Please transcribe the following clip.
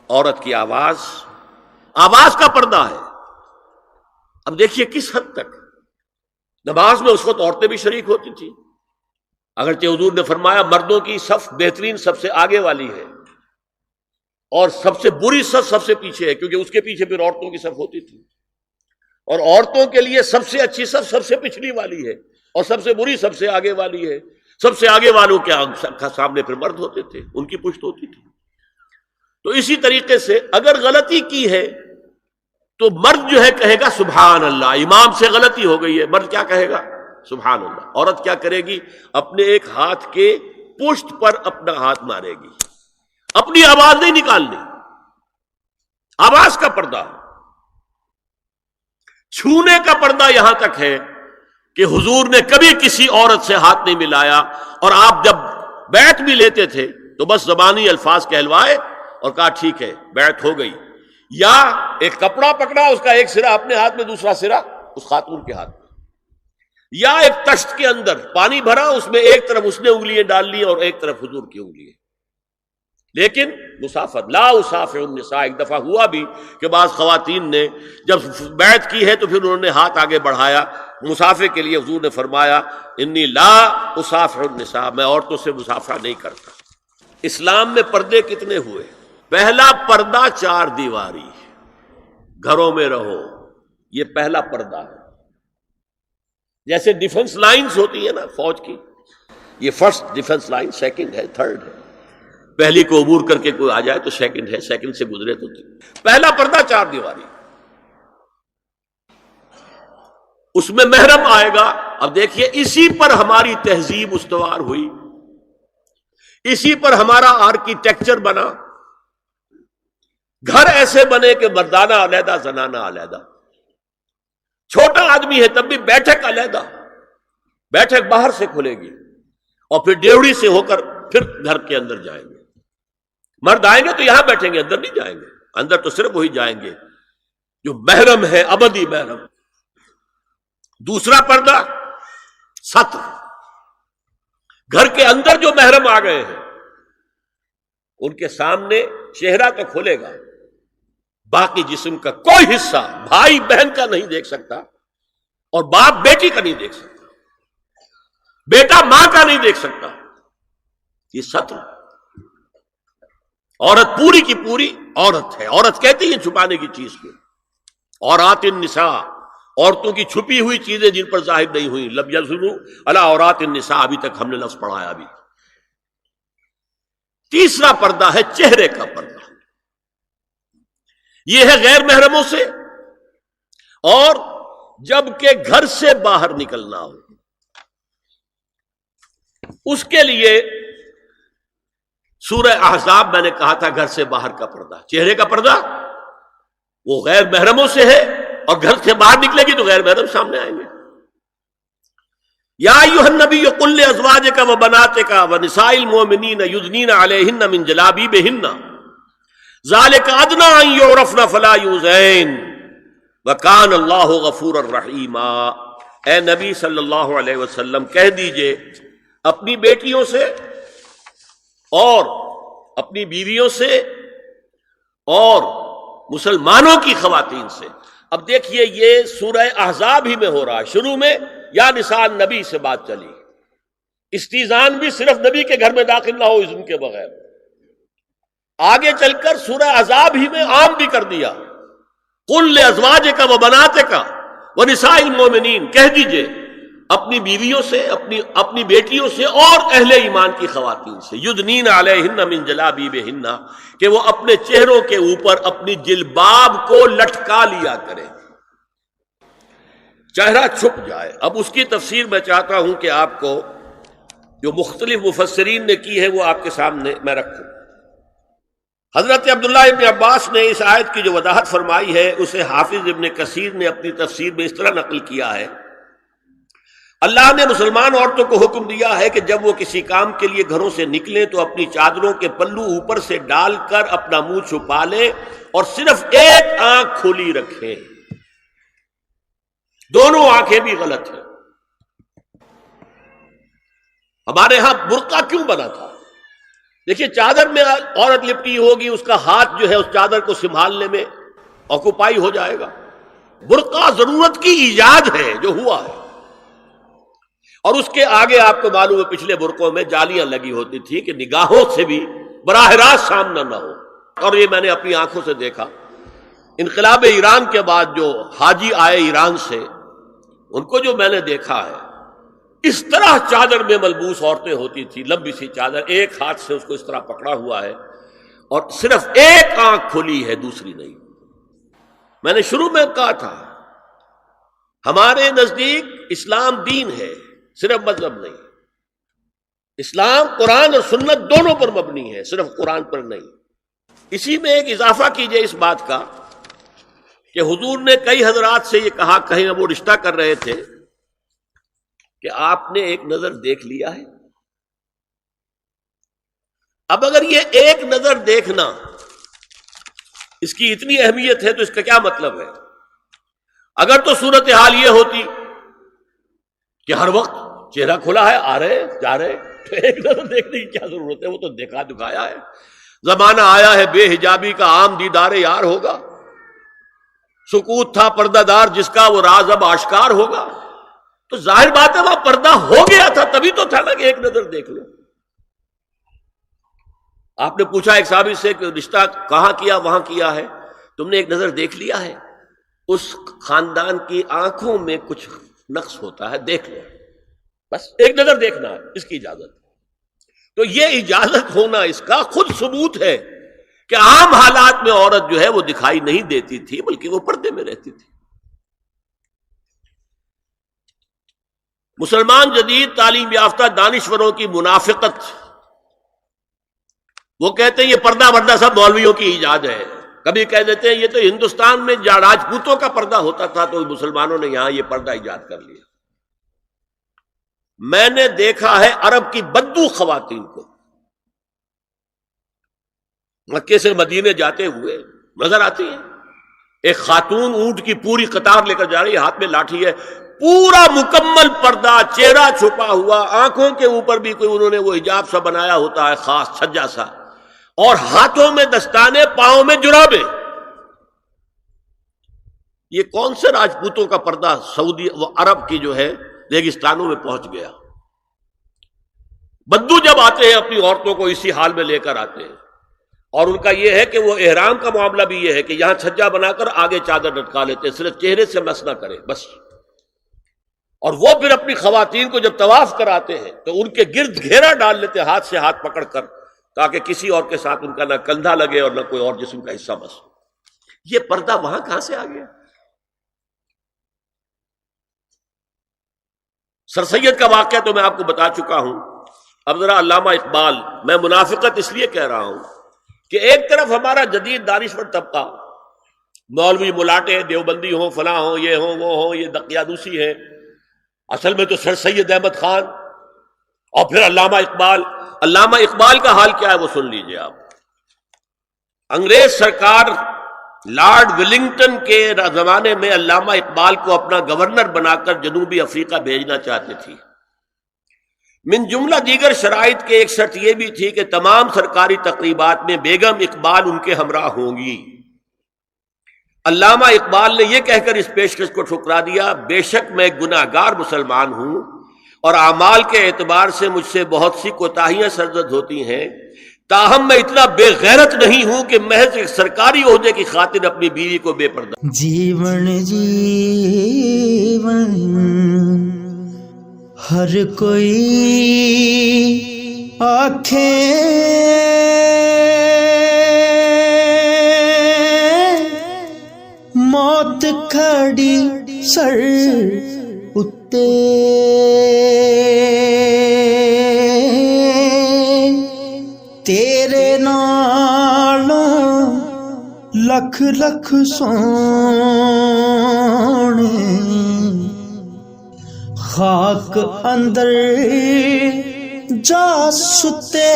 عورت کی آواز کا پردہ ہے. اب دیکھیے کس حد تک نماز میں اس وقت عورتیں بھی شریک ہوتی تھیں، اگرچہ حضور نے فرمایا مردوں کی صف بہترین سب سے آگے والی ہے اور سب سے بری صف سب سے پیچھے ہے، کیونکہ اس کے پیچھے پھر عورتوں کی صف ہوتی تھی، اور عورتوں کے لیے سب سے اچھی صف سب سے پچھلی والی ہے اور سب سے بری سب سے آگے والی ہے. سب سے آگے والوں کے سامنے پھر مرد ہوتے تھے، ان کی پشت ہوتی تھی. تو اسی طریقے سے اگر غلطی کی ہے تو مرد جو ہے کہے گا سبحان اللہ. امام سے غلطی ہو گئی ہے، مرد کیا کہے گا؟ سبحان اللہ. عورت کیا کرے گی؟ اپنے ایک ہاتھ کے پشت پر اپنا ہاتھ مارے گی، اپنی آواز نہیں نکالنی. آواز کا پردہ، چھونے کا پردہ یہاں تک ہے کہ حضور نے کبھی کسی عورت سے ہاتھ نہیں ملایا، اور آپ جب بیعت بھی لیتے تھے تو بس زبانی الفاظ کہلوائے اور کہا ٹھیک ہے بیعت ہو گئی، یا ایک کپڑا پکڑا، اس کا ایک سرا اپنے ہاتھ میں دوسرا سرا اس خاتون کے ہاتھ میں، یا ایک تشت کے اندر پانی بھرا، اس میں ایک طرف اس نے انگلیاں ڈال لی اور ایک طرف حضور کی انگلیاں. لیکن مسافر لا اسافر النساء، ایک دفعہ ہوا بھی کہ بعض خواتین نے جب بیعت کی ہے تو پھر انہوں نے ہاتھ آگے بڑھایا مسافر کے لیے. حضور نے فرمایا انی لا اسافر النساء، میں عورتوں سے مسافرہ نہیں کرتا. اسلام میں پردے کتنے ہوئے؟ پہلا پردہ 4 دیواری، گھروں میں رہو، یہ پہلا پردہ ہے. جیسے ڈیفنس لائنز ہوتی ہے نا فوج کی، یہ فرسٹ ڈیفنس لائن، سیکنڈ ہے، تھرڈ ہے. پہلی کو عبور کر کے کوئی آ جائے تو سیکنڈ ہے، سیکنڈ سے گزرے تو پہلا پردہ 4 دیواری. اس میں محرم آئے گا. اب دیکھیے اسی پر ہماری تہذیب استوار ہوئی، اسی پر ہمارا آرکیٹیکچر بنا. گھر ایسے بنے کہ مردانہ علیحدہ زنانہ علیحدہ. چھوٹا آدمی ہے تب بھی بیٹھک علیحدہ، بیٹھک باہر سے کھلے گی اور پھر ڈیوڑی سے ہو کر پھر گھر کے اندر جائیں گے. مرد آئیں گے تو یہاں بیٹھیں گے، اندر نہیں جائیں گے. اندر تو صرف وہی جائیں گے جو محرم ہے، ابدی محرم. دوسرا پردہ ستر، گھر کے اندر جو محرم آ گئے ہیں ان کے سامنے چہرہ تو کھلے گا، باقی جسم کا کوئی حصہ بھائی بہن کا نہیں دیکھ سکتا، اور باپ بیٹی کا نہیں دیکھ سکتا، بیٹا ماں کا نہیں دیکھ سکتا. یہ ستر. عورت پوری کی پوری عورت ہے. عورت کہتی ہے چھپانے کی چیز کو. عورات النساء، عورتوں کی چھپی ہوئی چیزیں جن پر ظاہر نہیں ہوئی. لم یظہروا علی عورات النساء، ابھی تک ہم نے لفظ پڑھایا. ابھی تیسرا پردہ ہے چہرے کا پردہ. یہ ہے غیر محرموں سے، اور جب کہ گھر سے باہر نکلنا ہو اس کے لیے سورہ احزاب میں نے کہا تھا گھر سے باہر کا پردہ، چہرے کا پردہ وہ غیر محرموں سے ہے، اور گھر سے باہر نکلے گی تو غیر محرم سامنے آئیں گے. یا ایھا النبی قل لازواجک وبناتک ونساء المؤمنین یدنین علیہن من جلابیبہن ذالک ادنی ان یعرفن فلا یؤذین وکان اللہ غفورا رحیما. اے نبی صلی اللہ علیہ وسلم کہہ دیجئے اپنی بیٹیوں سے اور اپنی بیویوں سے اور مسلمانوں کی خواتین سے. اب دیکھیے یہ سورہ احزاب ہی میں ہو رہا ہے. شروع میں یا نساء نبی سے بات چلی، استیزان بھی صرف نبی کے گھر میں داخل نہ ہو اذن کے بغیر. آگے چل کر سورہ احزاب ہی میں عام بھی کر دیا. قل لازواجک وبناتک ونساء المؤمنین، کہہ دیجئے اپنی بیویوں سے، اپنی بیٹیوں سے اور اہل ایمان کی خواتین سے، یدنین علیہن من جلابیبہن، کہ وہ اپنے چہروں کے اوپر اپنی جلباب کو لٹکا لیا کرے، چہرہ چھپ جائے. اب اس کی تفسیر میں چاہتا ہوں کہ آپ کو جو مختلف مفسرین نے کی ہے وہ آپ کے سامنے میں رکھوں. حضرت عبداللہ ابن عباس نے اس آیت کی جو وضاحت فرمائی ہے اسے حافظ ابن کثیر نے اپنی تفسیر میں اس طرح نقل کیا ہے. اللہ نے مسلمان عورتوں کو حکم دیا ہے کہ جب وہ کسی کام کے لیے گھروں سے نکلیں تو اپنی چادروں کے پلو اوپر سے ڈال کر اپنا منہ چھپا لیں اور صرف ایک آنکھ کھلی رکھیں. دونوں آنکھیں بھی غلط ہیں. ہمارے ہاں برقع کیوں بنا تھا؟ دیکھیے چادر میں عورت لپٹی ہوگی، اس کا ہاتھ جو ہے اس چادر کو سنبھالنے میں آکوپائی ہو جائے گا۔ برقع ضرورت کی ایجاد ہے جو ہوا ہے، اور اس کے آگے آپ کو معلوم ہے پچھلے برقعوں میں جالیاں لگی ہوتی تھی کہ نگاہوں سے بھی براہ راست سامنا نہ ہو، اور یہ میں نے اپنی آنکھوں سے دیکھا۔ انقلاب ایران کے بعد جو حاجی آئے ایران سے، ان کو جو میں نے دیکھا ہے، اس طرح چادر میں ملبوس عورتیں ہوتی تھی، لمبی سی چادر، ایک ہاتھ سے اس کو اس طرح پکڑا ہوا ہے اور صرف ایک آنکھ کھلی ہے، دوسری نہیں۔ میں نے شروع میں کہا تھا ہمارے نزدیک اسلام دین ہے، صرف مذہب نہیں۔ اسلام قرآن اور سنت دونوں پر مبنی ہے، صرف قرآن پر نہیں۔ اسی میں ایک اضافہ کیجئے اس بات کا کہ حضور نے کئی حضرات سے یہ کہا، کہیں وہ رشتہ کر رہے تھے، کہ آپ نے ایک نظر دیکھ لیا ہے۔ اب اگر یہ ایک نظر دیکھنا اس کی اتنی اہمیت ہے تو اس کا کیا مطلب ہے؟ اگر تو صورتحال یہ ہوتی کہ ہر وقت چہرہ کھلا ہے، آ رہے جا رہے، تو ایک نظر دیکھنے کی کیا ضرورت ہے؟ وہ تو دیکھا دکھایا ہے۔ زمانہ آیا ہے بے حجابی کا، عام دیدار یار ہوگا۔ سکوت تھا پردہ دار جس کا، وہ راز اب آشکار ہوگا۔ تو ظاہر بات ہے وہاں پردہ ہو گیا تھا، تبھی تو تھا نا کہ ایک نظر دیکھ لو۔ آپ نے پوچھا ایک صحابی سے کہ رشتہ کہاں کیا؟ وہاں کیا ہے۔ تم نے ایک نظر دیکھ لیا ہے؟ اس خاندان کی آنکھوں میں کچھ نقص ہوتا ہے، دیکھ لو، بس ایک نظر دیکھنا ہے، اس کی اجازت۔ تو یہ اجازت ہونا اس کا خود ثبوت ہے کہ عام حالات میں عورت جو ہے وہ دکھائی نہیں دیتی تھی، بلکہ وہ پردے میں رہتی تھی۔ مسلمان جدید تعلیم یافتہ دانشوروں کی منافقت، وہ کہتے ہیں یہ پردہ وردہ سب مولویوں کی ایجاد ہے۔ کبھی کہہ دیتے ہیں یہ تو ہندوستان میں راجپوتوں کا پردہ ہوتا تھا تو مسلمانوں نے یہاں یہ پردہ ایجاد کر لیا۔ میں نے دیکھا ہے عرب کی بدو خواتین کو مکے سے مدینے جاتے ہوئے نظر آتی ہیں۔ ایک خاتون اونٹ کی پوری قطار لے کر جا رہی ہے، ہاتھ میں لاٹھی ہے، پورا مکمل پردہ، چہرہ چھپا ہوا، آنکھوں کے اوپر بھی کوئی انہوں نے وہ حجاب سا بنایا ہوتا ہے خاص چھجا سا، اور ہاتھوں میں دستانے، پاؤں میں جرابیں۔ یہ کون سے راجپوتوں کا پردہ سعودی و عرب کی جو ہے ریگستانوں میں پہنچ گیا؟ بدو جب آتے ہیں اپنی عورتوں کو اسی حال میں لے کر آتے ہیں، اور ان کا یہ ہے کہ وہ احرام کا معاملہ بھی یہ ہے کہ یہاں چھجا بنا کر آگے چادر لٹکا لیتے ہیں، صرف چہرے سے مس نہ کرے بس۔ اور وہ پھر اپنی خواتین کو جب طواف کراتے ہیں تو ان کے گرد گھیرا ڈال لیتے ہاتھ سے ہاتھ پکڑ کر، تاکہ کسی اور کے ساتھ ان کا نہ کندھا لگے اور نہ کوئی اور جسم کا حصہ بس۔ یہ پردہ وہاں کہاں سے آ گیا؟ سر سید کا واقعہ تو میں آپ کو بتا چکا ہوں۔ اب ذرا علامہ اقبال، میں منافقت اس لیے کہہ رہا ہوں کہ ایک طرف ہمارا جدید دانشور طبقہ، مولوی ملاٹے دیوبندی ہوں، فلاں ہوں، یہ ہوں وہ ہوں، یہ دقیانوسی ہے، اصل میں تو سر سید احمد خان، اور پھر علامہ اقبال۔ علامہ اقبال کا حال کیا ہے وہ سن لیجئے آپ۔ انگریز سرکار لارڈ ولنگٹن کے زمانے میں علامہ اقبال کو اپنا گورنر بنا کر جنوبی افریقہ بھیجنا چاہتے تھی۔ من جملہ دیگر شرائط کے ایک شرط یہ بھی تھی کہ تمام سرکاری تقریبات میں بیگم اقبال ان کے ہمراہ ہوں گی۔ علامہ اقبال نے یہ کہہ کر اس پیشکش کو ٹھکرا دیا، بے شک میں گناہگار مسلمان ہوں اور اعمال کے اعتبار سے مجھ سے بہت سی کوتاہیاں سرزد ہوتی ہیں، تاہم میں اتنا بے غیرت نہیں ہوں کہ محض ایک سرکاری عہدے کی خاطر اپنی بیوی کو بے پردہ۔ جیون جیون ہر کوئی آنکھیں موت کھڑی سر اتے، تیرے نالوں لکھ لکھ سونے، خاک اندر جا ستے